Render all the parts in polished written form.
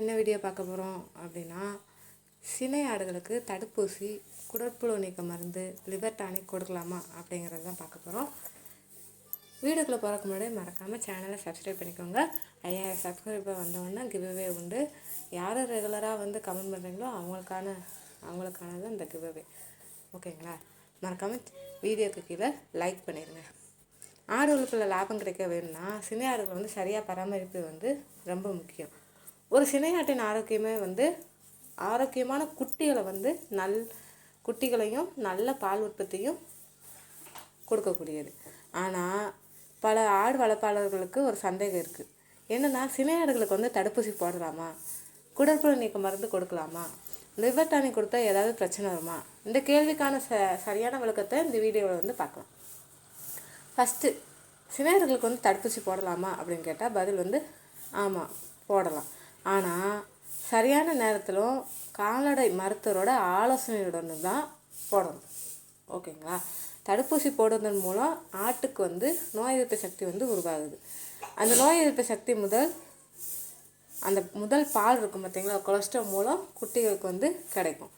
என்ன வீடியோ பார்க்க போகிறோம் அப்படின்னா, சினை ஆடுகளுக்கு தடுப்பூசி, குடற்புழு நீக்க மருந்து, லிவர் டானிக் கொடுக்கலாமா அப்படிங்கிறது தான் பார்க்க போகிறோம். வீடியோக்குள்ளே போகிறதுக்கு முன்னாடி மறக்காமல் சேனலை சப்ஸ்கிரைப் பண்ணிக்கோங்க. 5000 சப்ஸ்கிரைபர் வந்தவொடனே கிவ்அவே உண்டு. யார் ரெகுலராக வந்து கமெண்ட் பண்ணுறீங்களோ அவங்களுக்கானது இந்த கிவ்அவே. ஓகேங்களா? மறக்காமல் வீடியோக்கு கீழே லைக் பண்ணிடுங்க. ஆடு வளர்ப்பில் லாபம் கிடைக்க வேணும்னா சினை ஆடுகள் வந்து சரியாக பராமரிப்பு வந்து ரொம்ப முக்கியம். ஒரு சினை ஆட்டின் ஆரோக்கியமான குட்டிகளை வந்து குட்டிகளையும் நல்ல பால் உற்பத்தியும் கொடுக்கக்கூடியது. ஆனால் பல ஆடு வளர்ப்பாளர்களுக்கு ஒரு சந்தேகம் இருக்குது. என்னென்னா, சினை ஆடுகளுக்கு வந்து தடுப்பூசி போடலாமா, குடற்புழு நீக்க மருந்து கொடுக்கலாமா, லிவர் டானிக் கொடுத்தா ஏதாவது பிரச்சனை வருமா? இந்த கேள்விக்கான சரியான விளக்கத்தை இந்த வீடியோவில் வந்து பார்க்கலாம். ஃபஸ்ட்டு, சினை ஆடுகளுக்கு வந்து தடுப்பூசி போடலாமா அப்படின்னு கேட்டால் பதில் வந்து ஆமாம், போடலாம். ஆனால் சரியான நேரத்திலும் கால்நடை மருத்துவரோட ஆலோசனையுடன் தான் போடணும். ஓகேங்களா? தடுப்பூசி போடுவதன் மூலம் ஆட்டுக்கு வந்து நோய் எதிர்ப்பு சக்தி வந்து உருவாகுது. அந்த நோய் எதிர்ப்பு சக்தி முதல் பால் இருக்கும் பார்த்தீங்களா, கொலஸ்ட்ரால் மூலம் குட்டிகளுக்கு வந்து கிடைக்கும்.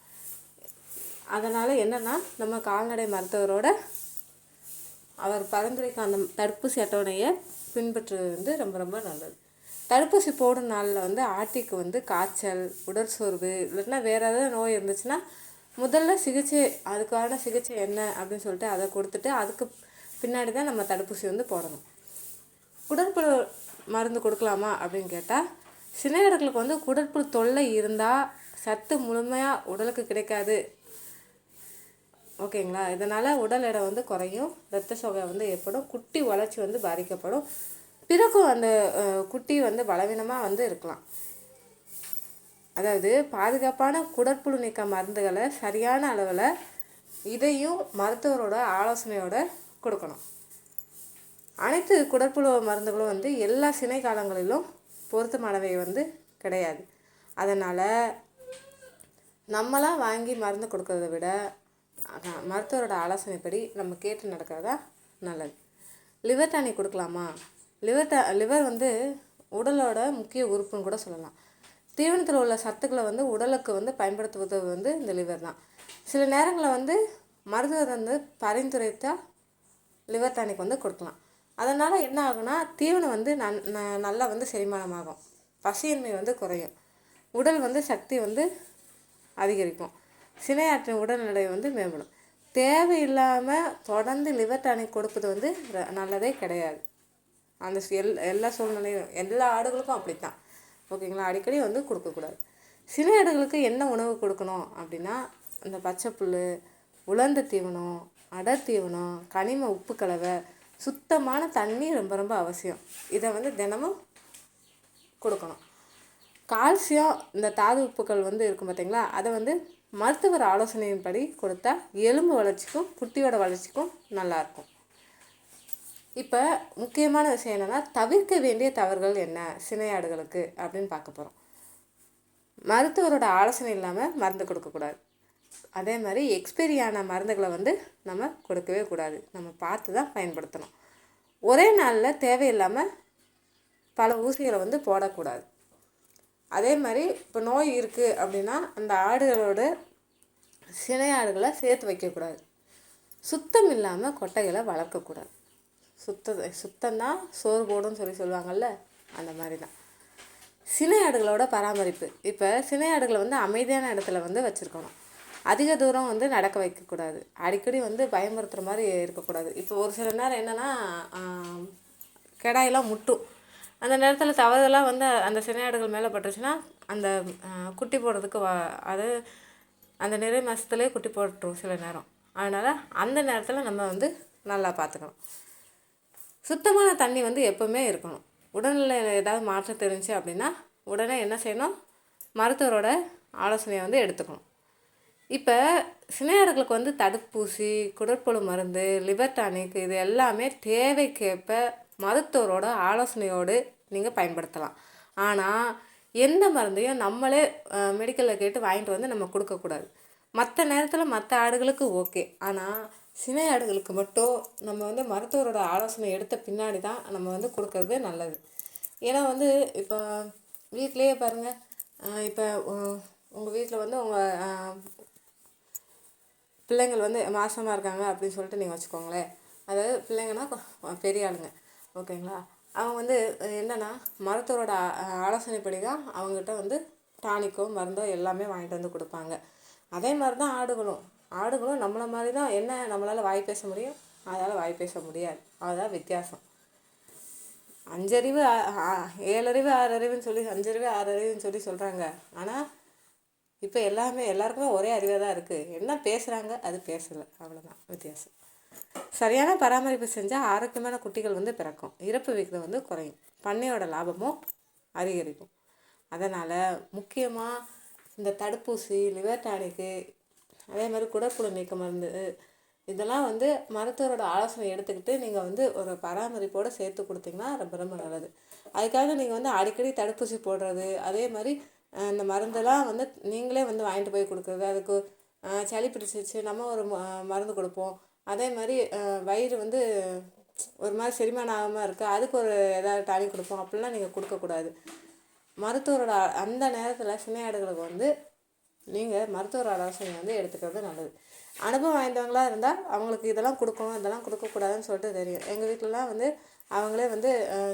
அதனால் என்னென்னா, நம்ம கால்நடை மருத்துவரோட அவர் பரிந்துரைக்க அந்த தடுப்பூசி அட்டவணையை பின்பற்றுவது வந்து ரொம்ப ரொம்ப நல்லது. தடுப்பூசி போடும் நாளில் வந்து ஆட்டுக்கு வந்து காய்ச்சல், உடற்சோர்வு இல்லைன்னா வேறு ஏதாவது நோய் இருந்துச்சுன்னா முதல்ல அதுக்கான சிகிச்சை என்ன அப்படின்னு சொல்லிட்டு அதை கொடுத்துட்டு அதுக்கு பின்னாடி தான் நம்ம தடுப்பூசி வந்து போடணும். குடற்புழு மருந்து கொடுக்கலாமா அப்படின்னு கேட்டால், சினை ஆடுகளுக்கு வந்து குடற்புழு தொல்லை இருந்தால் சத்து முழுமையாக உடலுக்கு கிடைக்காது. ஓகேங்களா? இதனால் உடல் எடை வந்து குறையும், இரத்த சோகை வந்து ஏற்படும், குட்டி வளர்ச்சி வந்து பாதிக்கப்படும், பிறக்கும் அந்த குட்டி வந்து பலவீனமாக வந்து இருக்கலாம். அதாவது பாதுகாப்பான குடற்புழு நீக்க மருந்துகளை சரியான அளவில் இதையும் மருத்துவரோட ஆலோசனையோடு கொடுக்கணும். அனைத்து குடற்புழு மருந்துகளும் வந்து எல்லா சினை காலங்களிலும் பொருத்தமானவை வந்து கிடையாது. அதனால் நம்மளாம் வாங்கி மருந்து கொடுக்கறத விட மருத்துவரோட ஆலோசனைப்படி நம்ம கேட்டு நடக்கிறதா நல்லது. லிவர் டானிக் கொடுக்கலாமா? லிவர் வந்து உடலோட முக்கிய உறுப்புன்னு கூட சொல்லலாம். தீவனத்தில் உள்ள சத்துக்களை வந்து உடலுக்கு வந்து பயன்படுத்துவது வந்து இந்த லிவர் தான். சில நேரங்களில் வந்து மருத்துவர் வந்து பரிந்துரைத்தால் லிவர் டானிக் வந்து கொடுக்கலாம். அதனால் என்ன ஆகுனா, தீவனம் வந்து நல்லா வந்து செரிமானமாகும், பசியின்மை வந்து குறையும், உடல் வந்து சக்தி வந்து அதிகரிக்கும், சினை ஆட்டின் உடல்நிலை வந்து மேம்படும். தேவையில்லாமல் தொடர்ந்து லிவர் டானிக் கொடுப்பது வந்து நல்லதே கிடையாது. அந்த எல்லா சூழ்நிலையும் எல்லா ஆடுகளுக்கும் அப்படித்தான். ஓகேங்களா? அடிக்கடி வந்து கொடுக்கக்கூடாது. சினை ஆடுகளுக்கு என்ன உணவு கொடுக்கணும் அப்படின்னா, இந்த பச்சை புல், உலர்ந்த தீவனம், அடர் தீவனம், கனிம உப்பு கலவை, சுத்தமான தண்ணி ரொம்ப ரொம்ப அவசியம். இதை வந்து தினமும் கொடுக்கணும். கால்சியம், இந்த தாது உப்புக்கள் வந்து இருக்கும் பார்த்தீங்களா, அதை வந்து மருத்துவர் ஆலோசனையின்படி கொடுத்தா எலும்பு வளர்ச்சிக்கும் குட்டியோட வளர்ச்சிக்கும் நல்லாயிருக்கும். இப்போ முக்கியமான விஷயம் என்னென்னா, தவிர்க்க வேண்டிய தவறுகள் என்ன சினை ஆடுகளுக்கு அப்படின்னு பார்க்க போகிறோம். மருத்துவரோட ஆலோசனை இல்லாமல் மருந்து கொடுக்கக்கூடாது. அதே மாதிரி எக்ஸ்பைரியான மருந்துகளை வந்து நம்ம கொடுக்கவே கூடாது. நம்ம பார்த்து தான் பயன்படுத்தணும். ஒரே நாளில் தேவையில்லாமல் பல ஊசிகளை வந்து போடக்கூடாது. அதே மாதிரி இப்போ நோய் இருக்குது அப்படின்னா அந்த ஆடுகளோட சினை ஆடுகளை சேர்த்து வைக்கக்கூடாது. சுத்தம் இல்லாமல் கொட்டைகளை வளர்க்கக்கூடாது. சுத்தம்தான் சோறு போடுன்னு சொல்லுவாங்கள்ல, அந்த மாதிரி தான். சினை ஆடுகளோட பராமரிப்பு. இப்போ சினை ஆடுகளை வந்து அமைதியான இடத்துல வந்து வச்சுருக்கணும். அதிக தூரம் வந்து நடக்க வைக்கக்கூடாது. அடிக்கடி வந்து பயமுறுத்துகிற மாதிரி இருக்கக்கூடாது. இப்போ ஒரு சில நேரம் என்னென்னா, கிடாயெல்லாம் முட்டும். அந்த நேரத்தில் தவறுதெல்லாம் வந்து அந்த சினை ஆடுகள் மேலே பட்டுருச்சுன்னா அந்த குட்டி போடுறதுக்கு அது அந்த நிறை மாதத்துலேயே குட்டி போட்டுரும் சில நேரம். அதனால் அந்த நேரத்தில் நம்ம வந்து நல்லா பார்த்துக்கணும். சுத்தமான தண்ணி வந்து எப்போவுமே இருக்கணும். உடல்நிலையில் ஏதாவது மாற்றம் தெரிஞ்சு அப்படின்னா உடனே என்ன செய்யணும், மருத்துவரோட ஆலோசனையை வந்து எடுத்துக்கணும். இப்போ சினை ஆடுகளுக்கு வந்து தடுப்பூசி, குடற்புழு மருந்து, லிவர் டானிக் இது எல்லாமே தேவைக்கேற்ப மருத்துவரோட ஆலோசனையோடு நீங்கள் பயன்படுத்தலாம். ஆனால் எந்த மருந்தையும் நம்மளே மெடிக்கலில் கேட்டு வாங்கிட்டு வந்து நம்ம கொடுக்கக்கூடாது. மற்ற நேரத்தில் மற்ற ஆடுகளுக்கு ஓகே, ஆனால் சினை ஆடுகளுக்கு மட்டும் நம்ம வந்து மருத்துவரோட ஆலோசனை எடுத்த பின்னாடி தான் நம்ம வந்து கொடுக்கறது நல்லது. ஏன்னா வந்து இப்போ வீட்டிலையே பாருங்கள், இப்போ உங்கள் வீட்டில் வந்து உங்கள் பிள்ளைங்கள் வந்து மாசமாக இருக்காங்க அப்படின்னு சொல்லிட்டு நீங்கள் வச்சுக்கோங்களேன். அதாவது பிள்ளைங்கன்னா பெரிய ஆளுங்க, ஓகேங்களா? அவங்க வந்து என்னென்னா மருத்துவரோட ஆலோசனைப்படி தான் அவங்ககிட்ட வந்து டானிக்கோ மருந்தோ எல்லாமே வாங்கிட்டு வந்து கொடுப்பாங்க. அதே மாதிரி தான் ஆடுகளும் நம்மளை மாதிரி தான். என்ன, நம்மளால் வாய் பேச முடியும், அதால் வாய் பேச முடியாது. அதுதான் வித்தியாசம். 5 அறிவு 7 அறிவு 6 அறிவுன்னு சொல்லி 5 அறிவு 6 அறிவுன்னு சொல்லி சொல்கிறாங்க. ஆனால் இப்போ எல்லாருக்குமே ஒரே அறிவாக தான் இருக்குது. என்ன பேசுகிறாங்க, அது பேசலை, அவ்வளோதான் வித்தியாசம். சரியான பராமரிப்பு செஞ்சால் ஆரோக்கியமான குட்டிகள் வந்து பிறக்கும். இறப்பு விகிதம் வந்து குறையும். பண்ணையோட லாபமும் அதிகரிக்கும். அதனால் முக்கியமாக இந்த தடுப்பூசி, லிவர் டானிக்கு, அதே மாதிரி குடற்புழு நீக்க மருந்து, இதெல்லாம் வந்து மருத்துவரோட ஆலோசனை எடுத்துக்கிட்டு நீங்கள் வந்து ஒரு பராமரிப்போடு சேர்த்து கொடுத்தீங்கன்னா ரொம்ப ரொம்ப நல்லது. அதுக்காக நீங்கள் வந்து அடிக்கடி தடுப்பூசி போடுறது, அதே மாதிரி இந்த மருந்தெல்லாம் வந்து நீங்களே வந்து வாங்கிட்டு போய் கொடுக்குறது. அதுக்கு சளி பிடிச்சிருச்சு நம்ம ஒரு மருந்து கொடுப்போம். அதே மாதிரி வயிறு வந்து ஒரு மாதிரி செரிமானம் ஆகாமல் இருக்குது, அதுக்கு ஒரு ஏதாவது டானிக் கொடுப்போம். அப்படிலாம் நீங்கள் கொடுக்கக்கூடாது. மருத்துவரோட அந்த நேரத்தில் சினையாடுகளுக்கு வந்து நீங்கள் மருத்துவரோட ஆலோசனை வந்து எடுத்துக்கிறது நல்லது. அனுபவம் வாய்ந்தவங்களாக இருந்தால் அவங்களுக்கு இதெல்லாம் கொடுக்கணும், இதெல்லாம் கொடுக்கக்கூடாதுன்னு சொல்லிட்டு தெரியும். எங்கள் வீட்டிலலாம் வந்து அவங்களே வந்து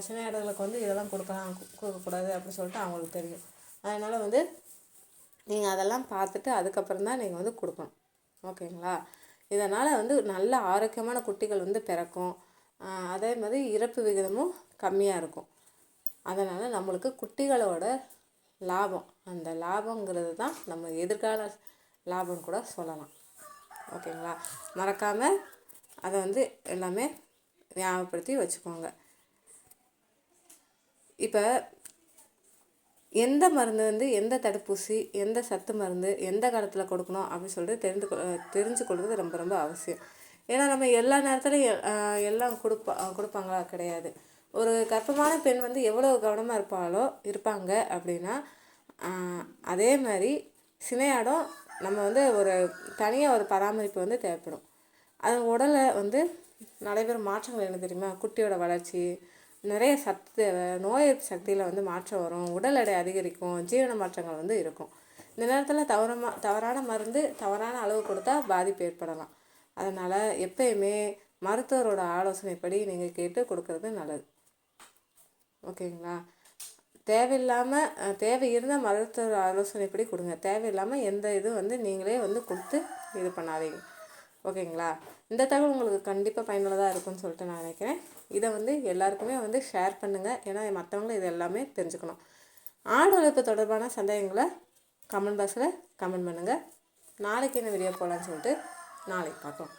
சினையாடுகளுக்கு வந்து இதெல்லாம் கொடுக்கக்கூடாது அப்படின்னு சொல்லிட்டு அவங்களுக்கு தெரியும். அதனால் வந்து நீங்கள் அதெல்லாம் பார்த்துட்டு அதுக்கப்புறம் தான் நீங்கள் வந்து கொடுக்கணும், ஓகேங்களா? இதனால் வந்து நல்ல ஆரோக்கியமான குட்டிகள் வந்து பிறக்கும். அதே மாதிரி இறப்பு விகிதமும் கம்மியாக இருக்கும். அதனால் நம்மளுக்கு குட்டிகளோட லாபம், அந்த லாபங்கிறது தான் நம்ம எதிர்கால லாபம்னு கூட சொல்லலாம், ஓகேங்களா? மறக்காமல் அதை வந்து எல்லாமே ஞாபகப்படுத்தி வச்சுக்கோங்க. இப்போ எந்த மருந்து வந்து எந்த தடுப்பூசி, எந்த சத்து மருந்து எந்த காலத்தில் கொடுக்கணும் அப்படின்னு சொல்லிட்டு தெரிஞ்சு கொள்வது ரொம்ப ரொம்ப அவசியம். ஏன்னா நம்ம எல்லா நேரத்துலையும் எல்லாம் கொடுப்பாங்களா கிடையாது. ஒரு கர்ப்பமான பெண் வந்து எவ்வளோ கவனமாக இருப்பாங்க அப்படின்னா, அதே மாதிரி சினையாடும் நம்ம வந்து ஒரு தனியாக ஒரு பராமரிப்பு வந்து தேவைப்படும். அது உடலை வந்து நடைபெறும் மாற்றங்கள் என்ன தெரியுமா? குட்டியோட வளர்ச்சி, நிறைய சத்து தேவை, நோய் எதிர்ப்பு சக்தியில் வந்து மாற்றம் வரும், உடல் எடை அதிகரிக்கும், ஜீவன மாற்றங்கள் வந்து இருக்கும். இந்த நேரத்தில் தவறான மருந்து தவறான அளவு கொடுத்தா பாதிப்பு ஏற்படலாம். அதனால் எப்பயுமே மருத்துவரோட ஆலோசனைப்படி நீங்கள் கேட்டு கொடுக்கறது நல்லது, ஓகேங்களா? தேவை இருந்தால் மருத்துவ ஆலோசனைப்படி கொடுங்க. தேவையில்லாமல் எந்த இதுவும் வந்து நீங்களே வந்து கொடுத்து இது பண்ணாதீங்க, ஓகேங்களா? இந்த தகவல் உங்களுக்கு கண்டிப்பாக பயனுள்ளதாக இருக்கும்னு சொல்லிட்டு நான் நினைக்கிறேன். இதை வந்து எல்லாருக்குமே வந்து ஷேர் பண்ணுங்கள். ஏன்னா மற்றவங்களும் இது எல்லாமே தெரிஞ்சுக்கணும். ஆடு வளர்ப்பு தொடர்பான சந்தேகங்களை கமெண்ட் பாக்ஸில் கமெண்ட் பண்ணுங்கள். நாளைக்கு என்ன வீடியோ போகலான்னு சொல்லிட்டு நாளைக்கு பார்க்கலாம்.